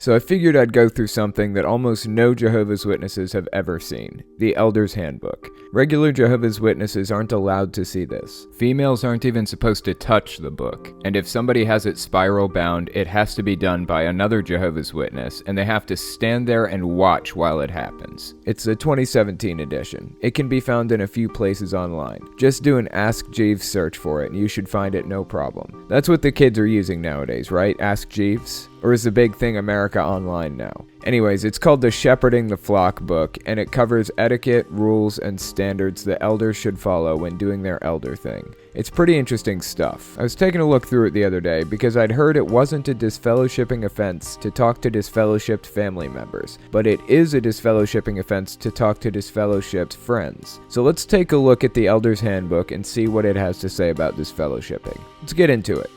so I figured I'd go through something that almost no Jehovah's Witnesses have ever seen, the Elder's Handbook. Regular Jehovah's Witnesses aren't allowed to see this. Females aren't even supposed to touch the book, and if somebody has it spiral bound, it has to be done by another Jehovah's Witness, and they have to stand there and watch while it happens. It's the 2017 edition. It can be found in a few places online. Just do an Ask Jeeves search for it, and you should find it no problem. That's what the kids are using nowadays, right? Ask Jeeves? Or is the big thing America Online now? Anyways, it's called the Shepherding the Flock book, and it covers etiquette, rules, and standards that elders should follow when doing their elder thing. It's pretty interesting stuff. I was taking a look through it the other day because I'd heard it wasn't a disfellowshipping offense to talk to disfellowshipped family members, but it is a disfellowshipping offense to talk to disfellowshipped friends. So let's take a look at the Elder's Handbook and see what it has to say about disfellowshipping. Let's get into it.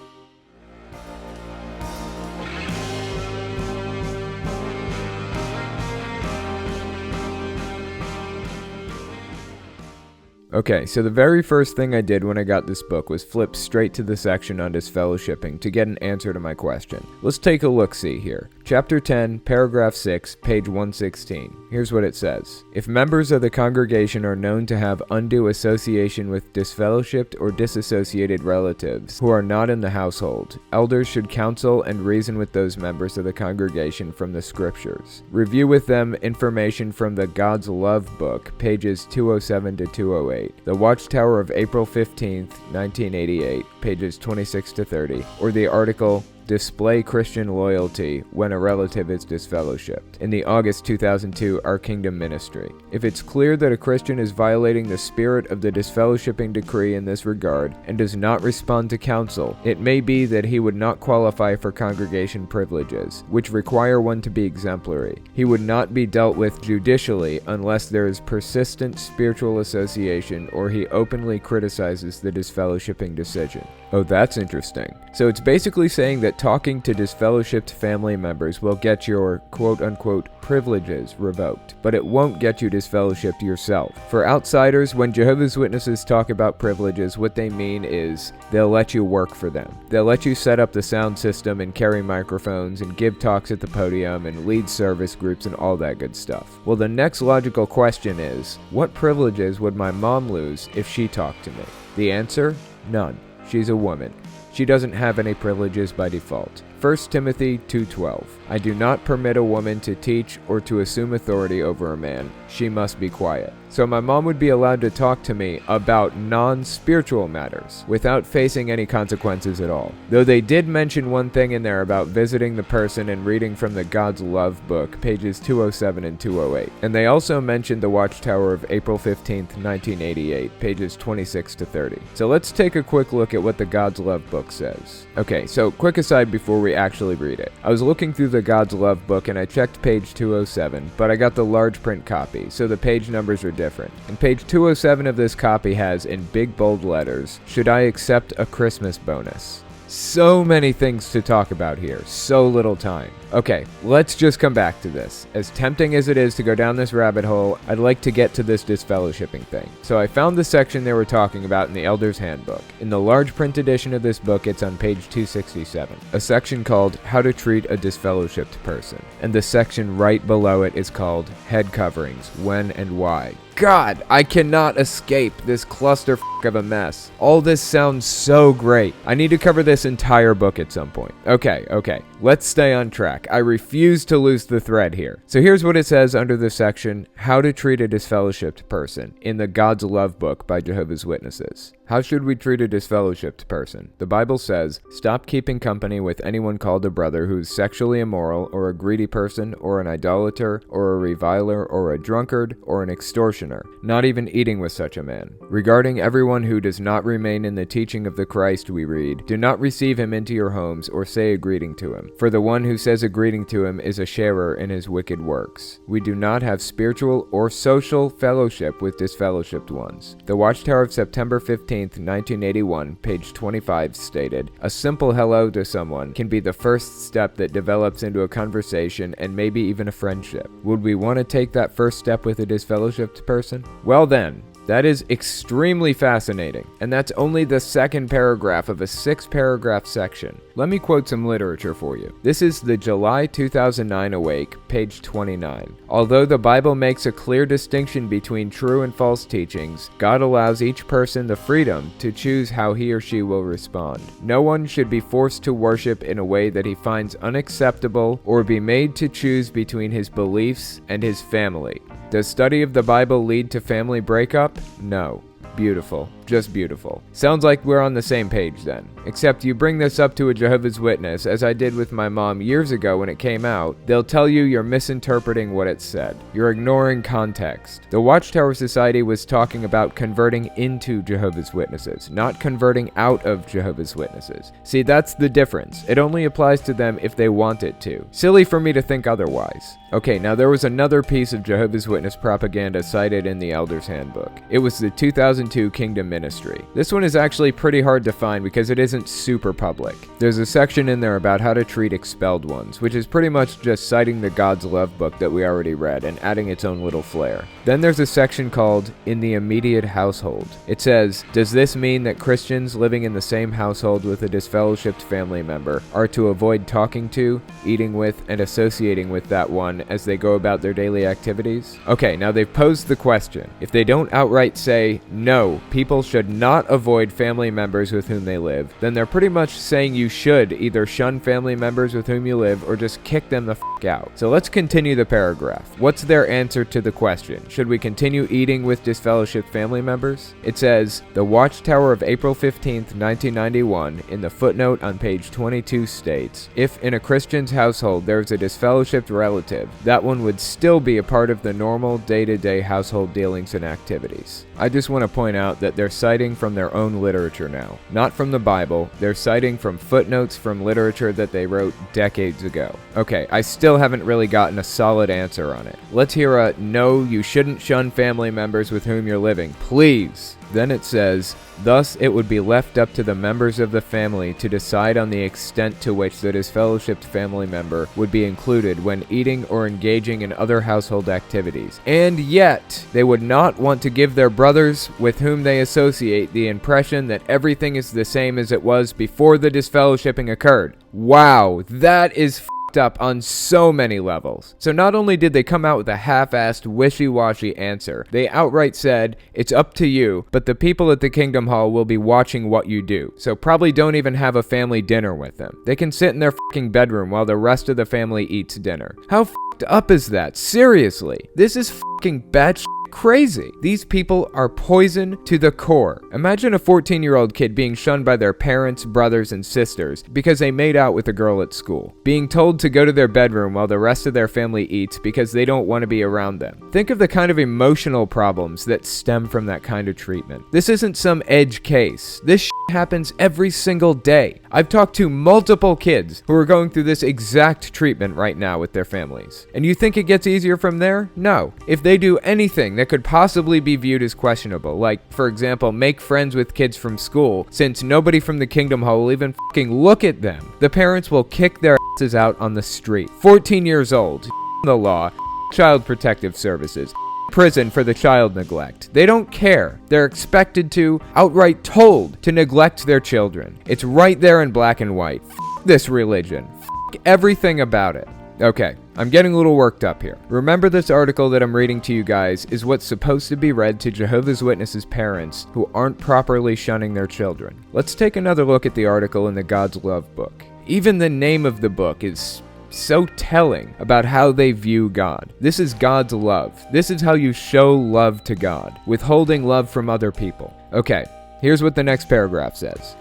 Okay, so the very first thing I did when I got this book was flip straight to the section on disfellowshipping to get an answer to my question. Let's take a look-see here. Chapter 10, paragraph 6, page 116. Here's what it says. If members of the congregation are known to have undue association with disfellowshipped or disassociated relatives who are not in the household, elders should counsel and reason with those members of the congregation from the scriptures. Review with them information from the God's Love book, pages 207 to 208. The Watchtower of April 15th, 1988, pages 26 to 30, or the article Display Christian Loyalty When a Relative is Disfellowshipped in the August 2002 Our Kingdom Ministry. If it's clear that a Christian is violating the spirit of the disfellowshipping decree in this regard and does not respond to counsel, it may be that he would not qualify for congregation privileges, which require one to be exemplary. He would not be dealt with judicially unless there is persistent spiritual association or he openly criticizes the disfellowshipping decision. Oh, that's interesting. So it's basically saying that talking to disfellowshipped family members will get your quote-unquote privileges revoked, but it won't get you disfellowshipped yourself. For outsiders, when Jehovah's Witnesses talk about privileges, what they mean is they'll let you work for them. They'll let you set up the sound system and carry microphones and give talks at the podium and lead service groups and all that good stuff. Well, the next logical question is, what privileges would my mom lose if she talked to me? The answer? None. She's a woman. She doesn't have any privileges by default. 1 Timothy 2:12. I do not permit a woman to teach or to assume authority over a man. She must be quiet. So my mom would be allowed to talk to me about non-spiritual matters without facing any consequences at all. Though they did mention one thing in there about visiting the person and reading from the God's Love book, pages 207 and 208. And they also mentioned the Watchtower of April 15th, 1988, pages 26 to 30. So let's take a quick look at what the God's Love book says. Okay, so quick aside before we actually read it. I was looking through the God's Love book and I checked page 207, but I got the large print copy, so the page numbers are different. And page 207 of this copy has, in big bold letters, should I accept a Christmas bonus? So many things to talk about here, so little time. Okay, let's just come back to this. As tempting as it is to go down this rabbit hole, I'd like to get to this disfellowshipping thing. So I found the section they were talking about in the Elder's Handbook. In the large print edition of this book, it's on page 267, a section called How to Treat a Disfellowshipped Person. And the section right below it is called Head Coverings, When and Why. God, I cannot escape this cluster of a mess. All this sounds so great. I need to cover this entire book at some point. Okay, let's stay on track. I refuse to lose the thread here. So here's what it says under the section, How to Treat a Disfellowshipped Person, in the God's Love book by Jehovah's Witnesses. How should we treat a disfellowshipped person? The Bible says, stop keeping company with anyone called a brother who is sexually immoral, or a greedy person, or an idolater, or a reviler, or a drunkard, or an extortioner, not even eating with such a man. Regarding everyone who does not remain in the teaching of the Christ, we read, do not receive him into your homes, or say a greeting to him. For the one who says a greeting to him is a sharer in his wicked works. We do not have spiritual or social fellowship with disfellowshipped ones. The Watchtower of September 15th, 1981, page 25 stated, a simple hello to someone can be the first step that develops into a conversation and maybe even a friendship. Would we want to take that first step with a disfellowshipped person? Well then, That is extremely fascinating, and that's only the second paragraph of a 6-paragraph section. Let me quote some literature for you. This is the July 2009 Awake, page 29. Although the Bible makes a clear distinction between true and false teachings, God allows each person the freedom to choose how he or she will respond. No one should be forced to worship in a way that he finds unacceptable or be made to choose between his beliefs and his family. Does study of the Bible lead to family breakup? No. Beautiful. Just beautiful. Sounds like we're on the same page then. Except you bring this up to a Jehovah's Witness, as I did with my mom years ago when it came out, they'll tell you you're misinterpreting what it said. You're ignoring context. The Watchtower Society was talking about converting into Jehovah's Witnesses, not converting out of Jehovah's Witnesses. See, that's the difference. It only applies to them if they want it to. Silly for me to think otherwise. Okay, now there was another piece of Jehovah's Witness propaganda cited in the Elder's Handbook. It was the 2002 Kingdom Ministry. This one is actually pretty hard to find because it isn't super public. There's a section in there about how to treat expelled ones, which is pretty much just citing the God's Love book that we already read and adding its own little flair. Then there's a section called In the Immediate Household. It says, does this mean that Christians living in the same household with a disfellowshipped family member are to avoid talking to, eating with, and associating with that one as they go about their daily activities? Okay, now they've posed the question. If they don't outright say, no, people should not avoid family members with whom they live, then they're pretty much saying you should either shun family members with whom you live or just kick them the f*** out. So let's continue the paragraph. What's their answer to the question? Should we continue eating with disfellowshipped family members? It says, the Watchtower of April 15th, 1991, in the footnote on page 22 states, if in a Christian's household there is a disfellowshipped relative, that one would still be a part of the normal day-to-day household dealings and activities. I just want to point out that they're citing from their own literature now. Not from the Bible, they're citing from footnotes from literature that they wrote decades ago. Okay, I still haven't really gotten a solid answer on it. Let's hear a no, you shouldn't shun family members with whom you're living, please. Then it says, thus it would be left up to the members of the family to decide on the extent to which the disfellowshipped family member would be included when eating or engaging in other household activities. And yet, they would not want to give their brothers with whom they associate the impression that everything is the same as it was before the disfellowshipping occurred. Wow, that is up on so many levels. So not only did they come out with a half-assed, wishy-washy answer, they outright said, it's up to you, but the people at the Kingdom Hall will be watching what you do. So probably don't even have a family dinner with them. They can sit in their fucking bedroom while the rest of the family eats dinner. How fucked up is that? Seriously. This is fucking batshit crazy. These people are poison to the core. Imagine a 14-year-old kid being shunned by their parents, brothers, and sisters because they made out with a girl at school. Being told to go to their bedroom while the rest of their family eats because they don't want to be around them. Think of the kind of emotional problems that stem from that kind of treatment. This isn't some edge case. This happens every single day. I've talked to multiple kids who are going through this exact treatment right now with their families. And you think it gets easier from there? No. If they do anything that could possibly be viewed as questionable, like, for example, make friends with kids from school, since nobody from the Kingdom Hall will even fucking look at them, the parents will kick their asses out on the street. 14 years old, the law, Child Protective Services, prison for the child neglect. They don't care. They're expected to, outright told, to neglect their children. It's right there in black and white. F this religion. F everything about it. Okay, I'm getting a little worked up here. Remember, this article that I'm reading to you guys is what's supposed to be read to Jehovah's Witnesses parents who aren't properly shunning their children. Let's take another look at the article in the God's Love book. Even the name of the book is so telling about how they view God. This is God's love. This is how you show love to God, withholding love from other people. Okay, here's what the next paragraph says.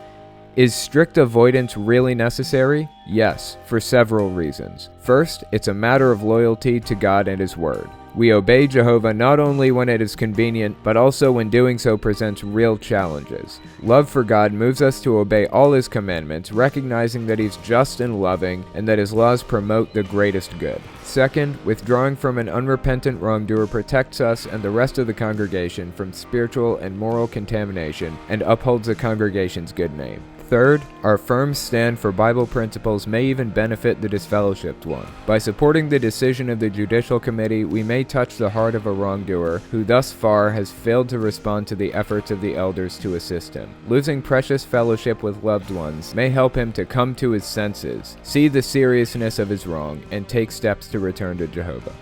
Is strict avoidance really necessary? Yes, for several reasons. First, it's a matter of loyalty to God and His Word. We obey Jehovah not only when it is convenient, but also when doing so presents real challenges. Love for God moves us to obey all His commandments, recognizing that He's just and loving, and that His laws promote the greatest good. Second, withdrawing from an unrepentant wrongdoer protects us and the rest of the congregation from spiritual and moral contamination, and upholds the congregation's good name. Third, our firm stand for Bible principles may even benefit the disfellowshipped one. By supporting the decision of the Judicial Committee, we may may touch the heart of a wrongdoer who thus far has failed to respond to the efforts of the elders to assist him. Losing precious fellowship with loved ones may help him to come to his senses, see the seriousness of his wrong, and take steps to return to Jehovah.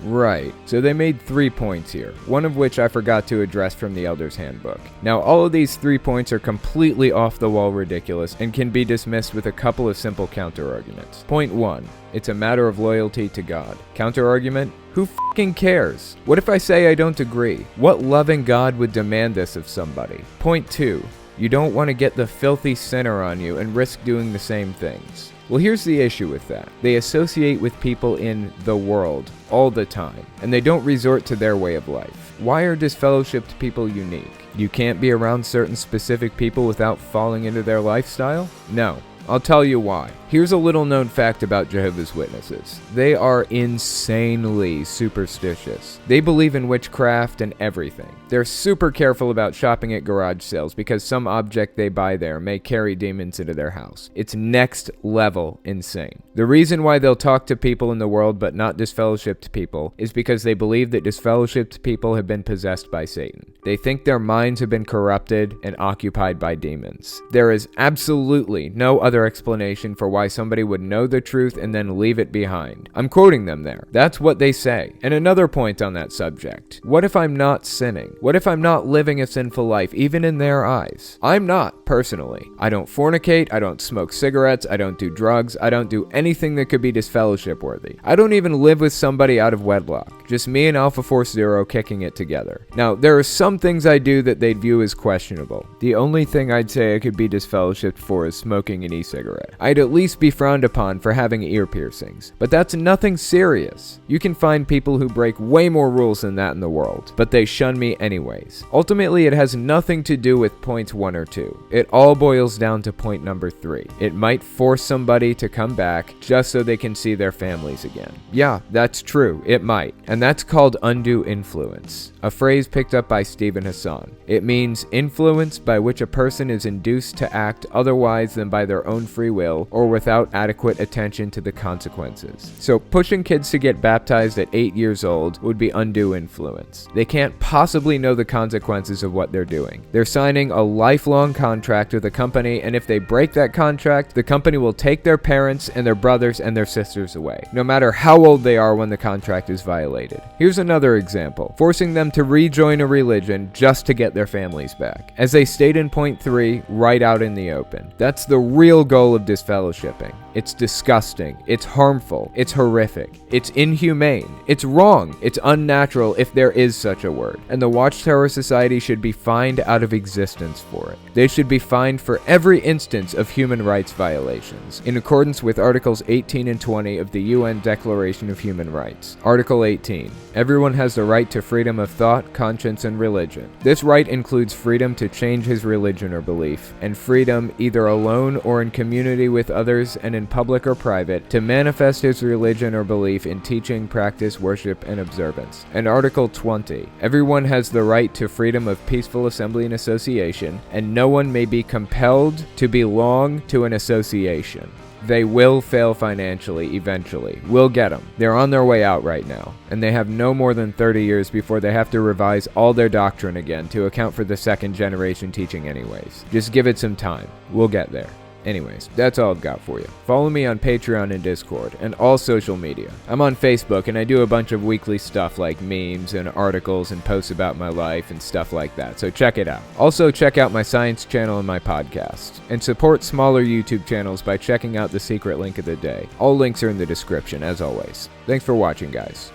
Right, so they made 3 points here, one of which I forgot to address from the Elder's Handbook. Now, all of these 3 points are completely off-the-wall ridiculous and can be dismissed with a couple of simple counter-arguments. Point 1, it's a matter of loyalty to God. Counter-argument, who f***ing cares? What if I say I don't agree? What loving God would demand this of somebody? Point 2, you don't want to get the filthy sinner on you and risk doing the same things. Well, here's the issue with that. They associate with people in the world all the time, and they don't resort to their way of life. Why are disfellowshipped people unique? You can't be around certain specific people without falling into their lifestyle? No. I'll tell you why. Here's a little known fact about Jehovah's Witnesses. They are insanely superstitious. They believe in witchcraft and everything. They're super careful about shopping at garage sales because some object they buy there may carry demons into their house. It's next level insane. The reason why they'll talk to people in the world but not disfellowshipped people is because they believe that disfellowshipped people have been possessed by Satan. They think their minds have been corrupted and occupied by demons. There is absolutely no other explanation for why somebody would know the truth and then leave it behind. I'm quoting them there. That's what they say. And another point on that subject. What if I'm not sinning? What if I'm not living a sinful life, even in their eyes? I'm not, personally. I don't fornicate, I don't smoke cigarettes, I don't do drugs, I don't do anything that could be disfellowship worthy. I don't even live with somebody out of wedlock. Just me and Alpha Force Zero kicking it together. Now, there are some things I do that they'd view as questionable. The only thing I'd say I could be disfellowshipped for is smoking an e-cigarette. I'd at least be frowned upon for having ear piercings. But that's nothing serious. You can find people who break way more rules than that in the world, but they shun me anyways. Ultimately, it has nothing to do with points 1 or 2. It all boils down to point number 3. It might force somebody to come back just so they can see their families again. Yeah, that's true. It might. And that's called undue influence, a phrase picked up by Stephen Hassan. It means influence by which a person is induced to act otherwise than by their own free will or without adequate attention to the consequences. So pushing kids to get baptized at 8 years old would be undue influence. They can't possibly know the consequences of what they're doing. They're signing a lifelong contract with a company, and if they break that contract, the company will take their parents and their brothers and their sisters away, no matter how old they are when the contract is violated. Here's another example, forcing them to rejoin a religion just to get their families back. As they state in point 3, right out in the open. That's the real goal of disfellowshipping. It's disgusting, it's harmful, it's horrific, it's inhumane, it's wrong, it's unnatural if there is such a word, and the Watchtower Society should be fined out of existence for it. They should be fined for every instance of human rights violations, in accordance with Articles 18 and 20 of the UN Declaration of Human Rights. Article 18. Everyone has the right to freedom of thought, conscience, and religion. This right includes freedom to change his religion or belief, and freedom, either alone or in community with others and in public or private, to manifest his religion or belief in teaching, practice, worship, and observance. And Article 20. Everyone has the right to freedom of peaceful assembly and association, and no one may be compelled to belong to an association. They will fail financially eventually. We'll get them. They're on their way out right now, and they have no more than 30 years before they have to revise all their doctrine again to account for the second generation teaching anyways. Just give it some time. We'll get there. Anyways, that's all I've got for you. Follow me on Patreon and Discord, and all social media. I'm on Facebook, and I do a bunch of weekly stuff like memes and articles and posts about my life and stuff like that, so check it out. Also, check out my science channel and my podcast. And support smaller YouTube channels by checking out the secret link of the day. All links are in the description, as always. Thanks for watching, guys.